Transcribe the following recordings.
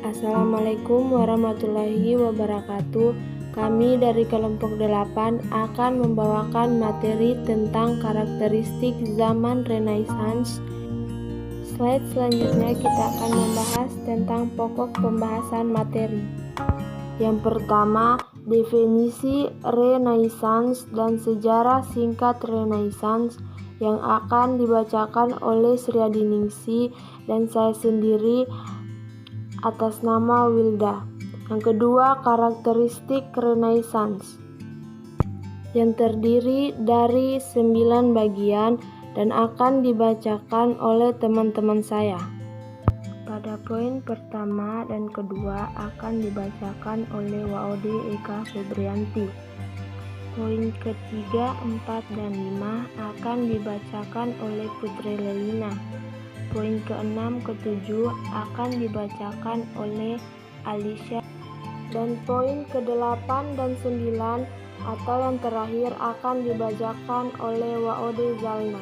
Assalamualaikum warahmatullahi wabarakatuh. Kami dari kelompok 8 akan membawakan materi tentang karakteristik zaman Renaissance. Slide selanjutnya kita akan membahas tentang pokok pembahasan materi. Yang pertama, definisi Renaissance dan sejarah singkat Renaissance yang akan dibacakan oleh Sriadiningsih dan saya sendiri atas nama Wilda. Yang kedua, karakteristik Renaissance yang terdiri dari 9 bagian dan akan dibacakan oleh teman-teman saya. Pada poin pertama dan kedua akan dibacakan oleh Waode Eka Febrianti. Poin ketiga, 4, dan 5 akan dibacakan oleh Putri Lelina. Poin ke-6, ke-7 akan dibacakan oleh Alicia. Dan poin ke-8 dan 9 atau yang terakhir akan dibacakan oleh Waode Zalna.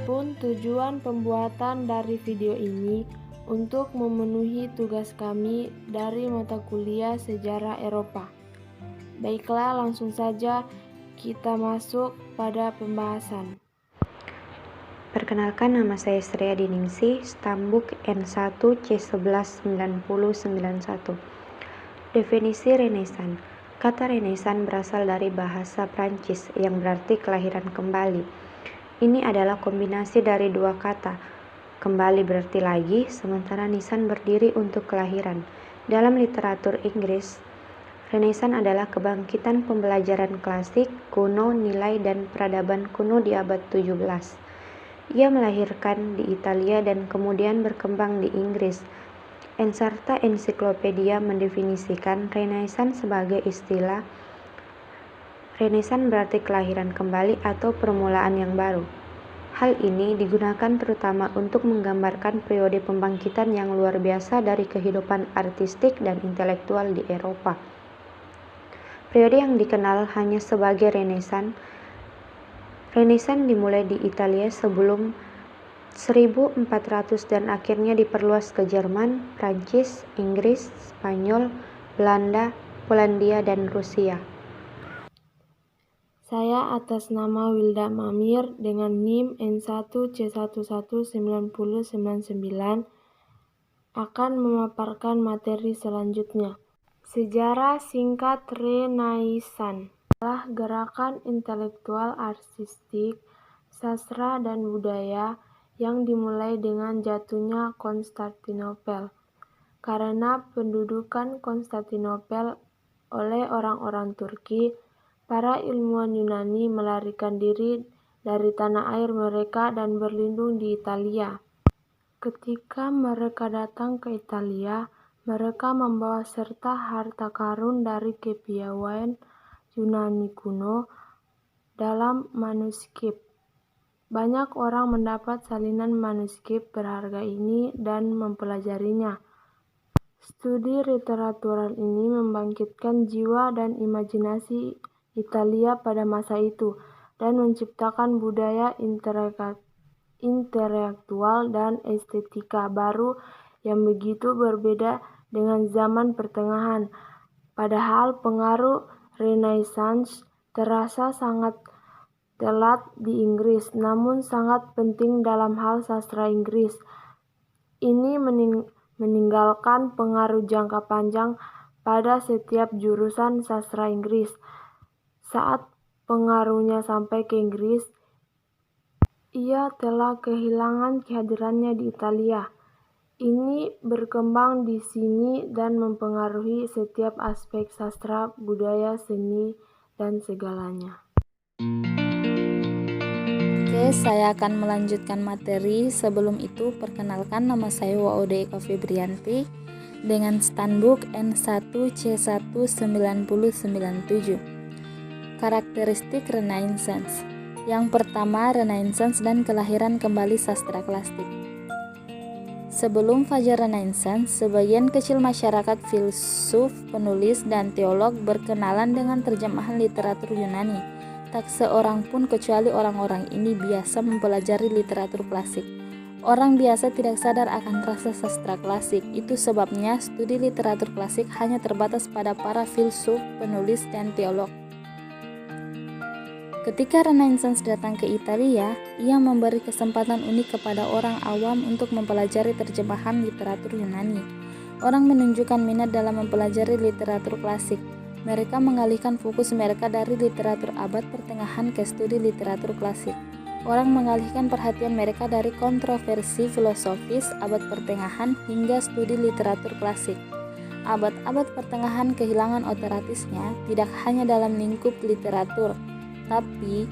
Pun tujuan pembuatan dari video ini untuk memenuhi tugas kami dari mata kuliah Sejarah Eropa. Baiklah, langsung saja kita masuk pada pembahasan. Perkenalkan, nama saya Sriadiningsih, Stambuk N1C119091. Definisi Renaissance. Kata Renaissance berasal dari bahasa Prancis yang berarti kelahiran kembali. Ini adalah kombinasi dari dua kata. Kembali berarti lagi, sementara Nisan berdiri untuk kelahiran. Dalam literatur Inggris, Renaissance adalah kebangkitan pembelajaran klasik, kuno, nilai, dan peradaban kuno di abad 17. Ia melahirkan di Italia dan kemudian berkembang di Inggris. Ensarta Ensiklopedia mendefinisikan Renaissance sebagai istilah Renaissance berarti kelahiran kembali atau permulaan yang baru. Hal ini digunakan terutama untuk menggambarkan periode pembangkitan yang luar biasa dari kehidupan artistik dan intelektual di Eropa. Periode yang dikenal hanya sebagai Renaissance dimulai di Italia sebelum 1400 dan akhirnya diperluas ke Jerman, Prancis, Inggris, Spanyol, Belanda, Polandia, dan Rusia. Saya atas nama Wilda Mamir dengan NIM N1C119099 akan memaparkan materi selanjutnya. Sejarah singkat Renaissance adalah gerakan intelektual, artistik, sastra, dan budaya yang dimulai dengan jatuhnya Konstantinopel. Karena pendudukan Konstantinopel oleh orang-orang Turki, para ilmuwan Yunani melarikan diri dari tanah air mereka dan berlindung di Italia. Ketika mereka datang ke Italia, mereka membawa serta harta karun dari kepiawaian Yunani kuno dalam manuskrip. Banyak orang mendapat salinan manuskrip berharga ini dan mempelajarinya. Studi literatural ini membangkitkan jiwa dan imajinasi Italia pada masa itu dan menciptakan budaya intelektual dan estetika baru yang begitu berbeda dengan zaman pertengahan. Padahal pengaruh Renaissance terasa sangat telat di Inggris, namun sangat penting dalam hal sastra Inggris. Ini meninggalkan pengaruh jangka panjang pada setiap jurusan sastra Inggris. Saat pengaruhnya sampai ke Inggris, ia telah kehilangan kehadirannya di Italia. Ini berkembang di sini dan mempengaruhi setiap aspek sastra, budaya, seni, dan segalanya. Oke, saya akan melanjutkan materi. Sebelum itu, perkenalkan, nama saya Waode Eka Febrianti dengan Standbook N1C19097. Karakteristik Renaissance. Yang pertama, Renaissance dan kelahiran kembali sastra klasik. Sebelum fajar Renaissance, sebagian kecil masyarakat filsuf, penulis, dan teolog berkenalan dengan terjemahan literatur Yunani. Tak seorang pun kecuali orang-orang ini biasa mempelajari literatur klasik. Orang biasa tidak sadar akan rasa sastra klasik. Itu sebabnya studi literatur klasik hanya terbatas pada para filsuf, penulis, dan teolog. Ketika Renaissance datang ke Italia, ia memberi kesempatan unik kepada orang awam untuk mempelajari terjemahan literatur Yunani. Orang menunjukkan minat dalam mempelajari literatur klasik. Mereka mengalihkan fokus mereka dari literatur abad pertengahan ke studi literatur klasik. Orang mengalihkan perhatian mereka dari kontroversi filosofis abad pertengahan hingga studi literatur klasik. Abad-abad pertengahan kehilangan otoritasnya tidak hanya dalam lingkup literatur, tapi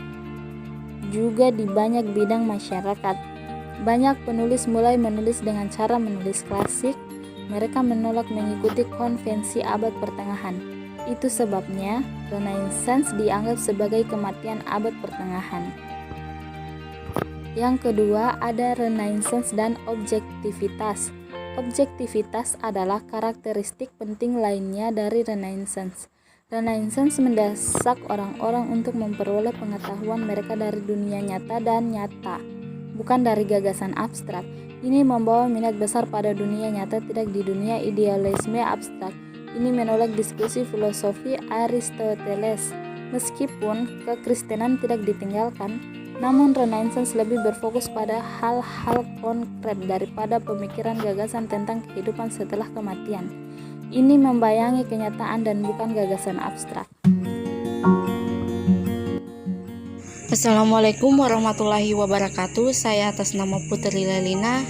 juga di banyak bidang masyarakat. Banyak penulis mulai menulis dengan cara menulis klasik. Mereka menolak mengikuti konvensi abad pertengahan. Itu sebabnya Renaissance dianggap sebagai kematian abad pertengahan. Yang kedua, ada Renaissance dan objektivitas. Objektivitas adalah karakteristik penting lainnya dari Renaissance. Renaissance mendesak orang-orang untuk memperoleh pengetahuan mereka dari dunia nyata dan nyata, bukan dari gagasan abstrak. Ini membawa minat besar pada dunia nyata, tidak di dunia idealisme abstrak. Ini menolak diskusi filosofi Aristoteles. Meskipun kekristenan tidak ditinggalkan, namun Renaissance lebih berfokus pada hal-hal konkret daripada pemikiran gagasan tentang kehidupan setelah kematian. Ini membayangi kenyataan dan bukan gagasan abstrak. Assalamualaikum warahmatullahi wabarakatuh. Saya atas nama Putri Lelina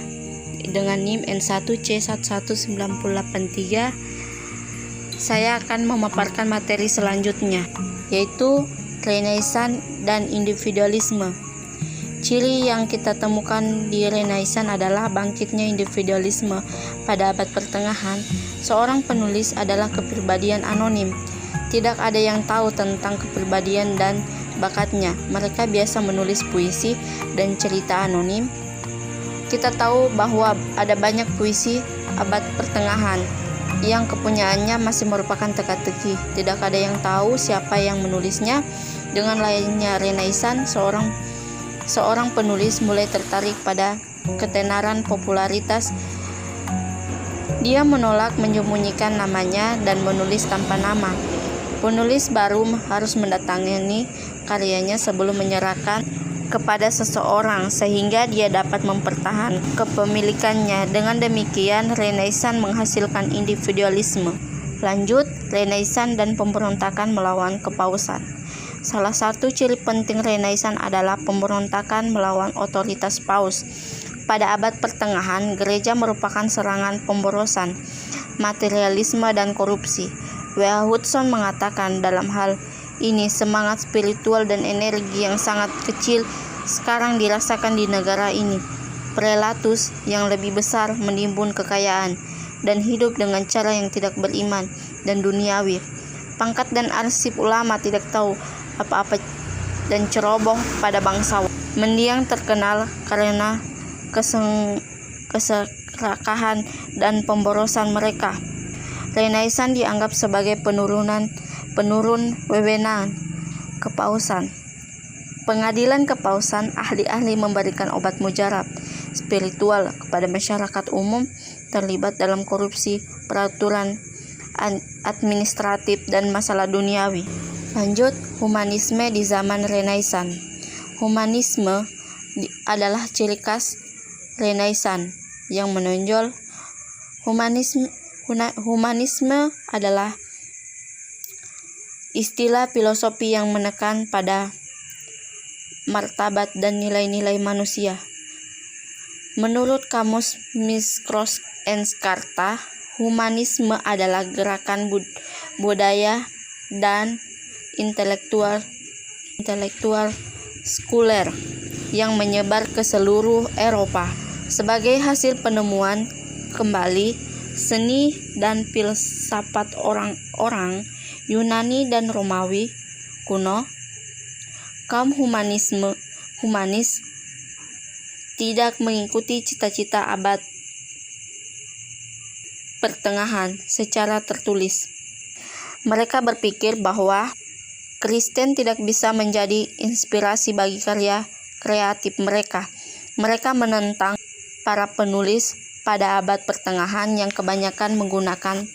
dengan NIM N1C11983. Saya akan memaparkan materi selanjutnya, yaitu Renaissance dan individualisme. Ciri yang kita temukan di Renaissance adalah bangkitnya individualisme. Pada abad pertengahan, seorang penulis adalah kepribadian anonim. Tidak ada yang tahu tentang kepribadian dan bakatnya. Mereka biasa menulis puisi dan cerita anonim. Kita tahu bahwa ada banyak puisi abad pertengahan yang kepunyaannya masih merupakan teka-teki. Tidak ada yang tahu siapa yang menulisnya. Dengan lainnya Renaissance, seorang penulis mulai tertarik pada ketenaran popularitas. Dia menolak menyembunyikan namanya dan menulis tanpa nama. Penulis baru harus mendatangani karyanya sebelum menyerahkan kepada seseorang sehingga dia dapat mempertahankan kepemilikannya. Dengan demikian, Renaissance menghasilkan individualisme. Lanjut, Renaissance dan pemberontakan melawan kepausan. Salah satu ciri penting Renaissance adalah pemberontakan melawan otoritas paus. Pada abad pertengahan, gereja merupakan serangan pemborosan, materialisme, dan korupsi. W.H. Hudson mengatakan dalam hal ini semangat spiritual dan energi yang sangat kecil sekarang dirasakan di negara ini. Prelatus yang lebih besar menimbun kekayaan dan hidup dengan cara yang tidak beriman dan duniawi. Pangkat dan arsip ulama tidak tahu apa-apa dan ceroboh pada bangsawan. Mendiang terkenal karena keserakahan dan pemborosan mereka. Renaissance dianggap sebagai penurun wewenang kepausan. Pengadilan kepausan, ahli-ahli memberikan obat mujarab spiritual kepada masyarakat umum terlibat dalam korupsi, peraturan administratif, dan masalah duniawi. Lanjut, humanisme di zaman Renaissance. Humanisme adalah ciri khas Renaissance yang menonjol. Humanisme adalah istilah filosofi yang menekan pada martabat dan nilai-nilai manusia. Menurut kamus Miscross and Scarta, humanisme adalah gerakan budaya dan intelektual sekuler yang menyebar ke seluruh Eropa. Sebagai hasil penemuan kembali seni dan filsafat orang-orang Yunani dan Romawi kuno, kaum humanis tidak mengikuti cita-cita abad pertengahan secara tertulis. Mereka berpikir bahwa Kristen tidak bisa menjadi inspirasi bagi karya kreatif mereka. Mereka menentang para penulis pada abad pertengahan yang kebanyakan menggunakan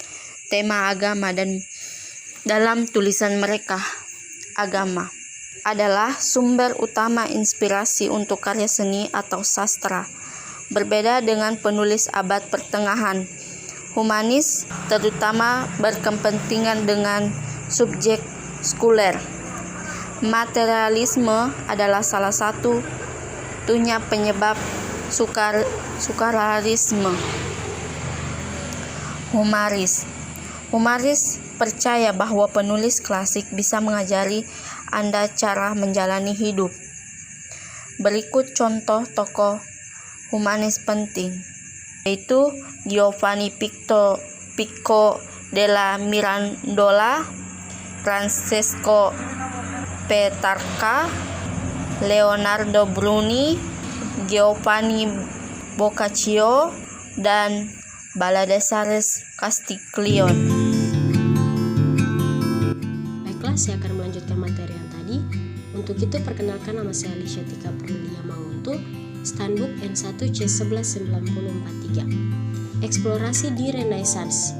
tema agama dan dalam tulisan mereka. Agama adalah sumber utama inspirasi untuk karya seni atau sastra. Berbeda dengan penulis abad pertengahan, humanis terutama berkepentingan dengan subjek sekuler. Materialisme adalah salah satunya penyebab sukararisme. Humaris percaya bahwa penulis klasik bisa mengajari Anda cara menjalani hidup. Berikut contoh tokoh humanis penting, yaitu Giovanni Pico della Mirandola, Francesco Petrarca, Leonardo Bruni, Giovanni Boccaccio, dan Baldassare Castiglione. Baiklah, saya akan melanjutkan materi yang tadi. Untuk itu, perkenalkan, nama saya Alicia Tika Prulia Manguntu, Standbook N1 C119043. Eksplorasi di Renaissance.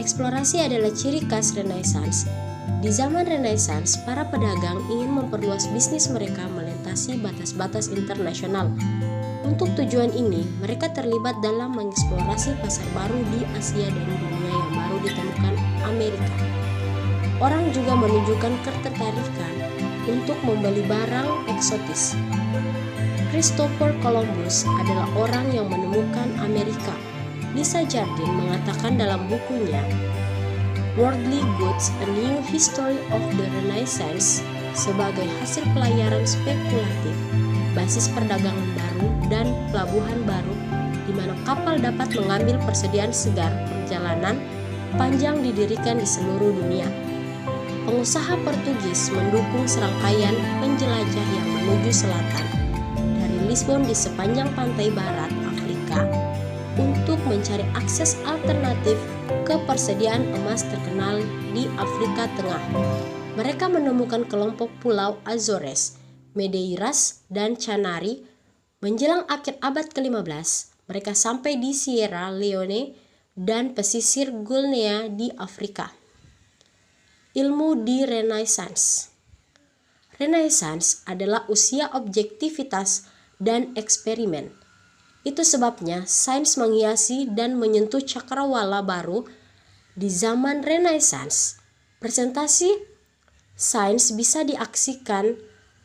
Eksplorasi adalah ciri khas Renaissance. Di zaman Renaissance, para pedagang ingin memperluas bisnis mereka melintasi batas-batas internasional. Untuk tujuan ini, mereka terlibat dalam mengeksplorasi pasar baru di Asia dan dunia yang baru ditemukan Amerika. Orang juga menunjukkan ketertarikan untuk membeli barang eksotis. Christopher Columbus adalah orang yang menemukan Amerika. Lisa Jardine mengatakan dalam bukunya Worldly Goods: A New History of the Renaissance sebagai hasil pelayaran spekulatif, basis perdagangan baru dan pelabuhan baru di mana kapal dapat mengambil persediaan segar perjalanan panjang didirikan di seluruh dunia. Pengusaha Portugis mendukung serangkaian penjelajah yang menuju selatan dari Lisbon di sepanjang pantai barat Afrika untuk mencari akses alternatif ke persediaan emas terkenal di Afrika Tengah. Mereka menemukan kelompok pulau Azores, Madeiras, dan Canary. Menjelang akhir abad ke-15, mereka sampai di Sierra Leone dan pesisir Guinea di Afrika. Ilmu di Renaissance. Renaissance adalah usia objektivitas dan eksperimen. Itu sebabnya sains menghiasi dan menyentuh cakrawala baru di zaman Renaissance. Presentasi sains bisa diaksikan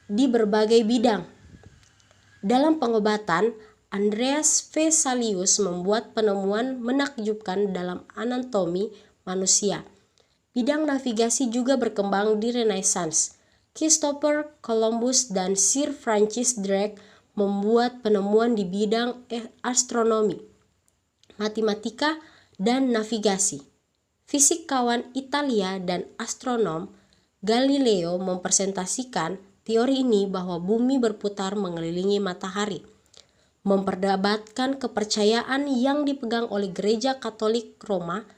di berbagai bidang. Dalam pengobatan, Andreas Vesalius membuat penemuan menakjubkan dalam anatomi manusia. Bidang navigasi juga berkembang di Renaissance. Christopher Columbus dan Sir Francis Drake membuat penemuan di bidang astronomi, matematika, dan navigasi. Fisikawan Italia dan astronom Galileo mempresentasikan teori ini bahwa bumi berputar mengelilingi matahari, memperdebatkan kepercayaan yang dipegang oleh Gereja Katolik Roma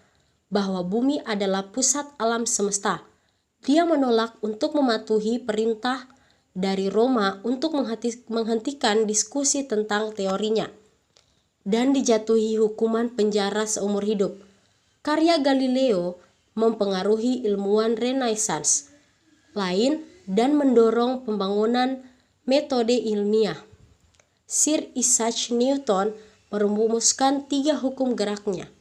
bahwa bumi adalah pusat alam semesta. Dia menolak untuk mematuhi perintah dari Roma untuk menghentikan diskusi tentang teorinya dan dijatuhi hukuman penjara seumur hidup. Karya Galileo mempengaruhi ilmuwan Renaissance lain dan mendorong pembangunan metode ilmiah. Sir Isaac Newton merumuskan 3 hukum geraknya.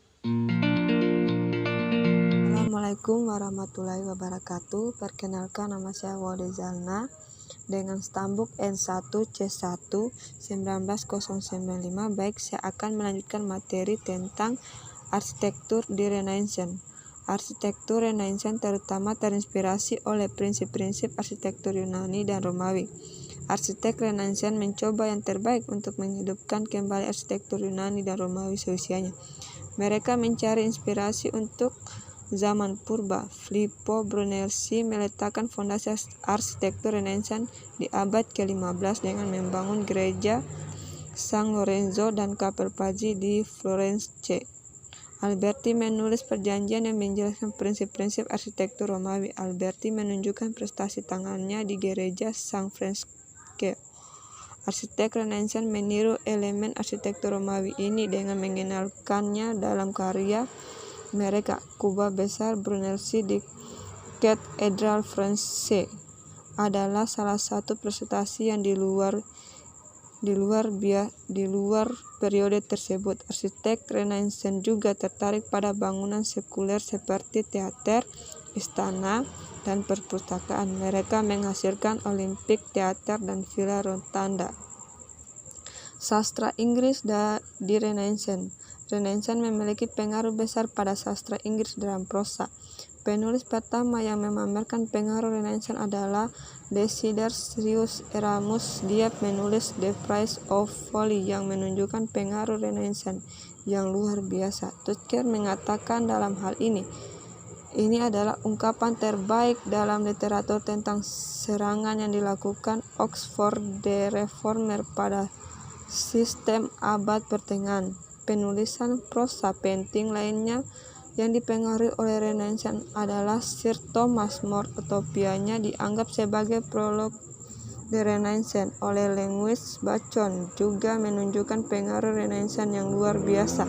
Assalamualaikum warahmatullahi wabarakatuh. Perkenalkan, nama saya Wode Zalna dengan Standbook N1 C1 19095. Baik, saya akan melanjutkan materi tentang arsitektur di Renaissance. Arsitektur Renaissance terutama terinspirasi oleh prinsip-prinsip arsitektur Yunani dan Romawi. Arsitek Renaissance mencoba yang terbaik untuk menghidupkan kembali arsitektur Yunani dan Romawi seusianya. Mereka mencari inspirasi untuk zaman purba. Filippo Brunelleschi meletakkan fondasi arsitektur Renaissance di abad ke-15 dengan membangun gereja San Lorenzo dan kapel Pazzi di Florence. Alberti menulis perjanjian yang menjelaskan prinsip-prinsip arsitektur Romawi. Alberti menunjukkan prestasi tangannya di gereja San Francesco. Arsitek Renaissance meniru elemen arsitektur Romawi ini dengan mengenalkannya dalam karya mereka. Kubah besar Brunelleschi di Cathedral Française adalah salah satu prestasi yang di luar periode tersebut. Arsitek Renaissance juga tertarik pada bangunan sekuler seperti teater, istana, dan perpustakaan. Mereka menghasilkan Olympic Theatre dan Villa Rotunda. Sastra Inggris di Renaissance. Renaissance memiliki pengaruh besar pada sastra Inggris dalam prosa. Penulis pertama yang memamerkan pengaruh Renaissance adalah Desiderius Erasmus. Dia menulis The Price of Folly yang menunjukkan pengaruh Renaissance yang luar biasa. Tucker mengatakan dalam hal ini adalah ungkapan terbaik dalam literatur tentang serangan yang dilakukan Oxford the Reformer pada sistem abad pertengahan. Penulisan prosa penting lainnya yang dipengaruhi oleh Renaissance adalah Sir Thomas More. Utopianya dianggap sebagai prolog The Renaissance oleh Lewis Bacon juga menunjukkan pengaruh Renaissance yang luar biasa.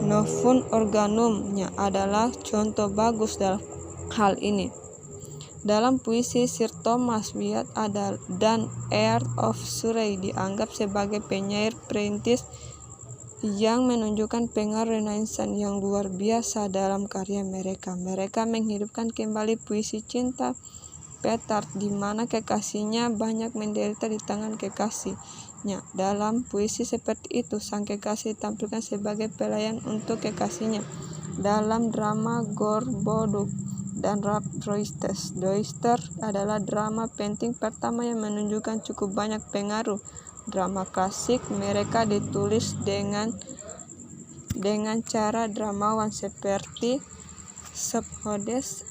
Novum Organum-nya adalah contoh bagus dalam hal ini. Dalam puisi Sir Thomas Wyatt dan Earl of Surrey dianggap sebagai penyair perintis yang menunjukkan pengaruh Renaissance yang luar biasa dalam karya mereka. Mereka menghidupkan kembali puisi cinta Petrarch, di mana kekasihnya banyak menderita di tangan kekasihnya. Dalam puisi seperti itu, sang kekasih ditampilkan sebagai pelayan untuk kekasihnya. Dalam drama Gorboduc dan Rab Royster adalah drama penting pertama yang menunjukkan cukup banyak pengaruh drama klasik. Mereka ditulis dengan cara dramawan seperti Subhodes,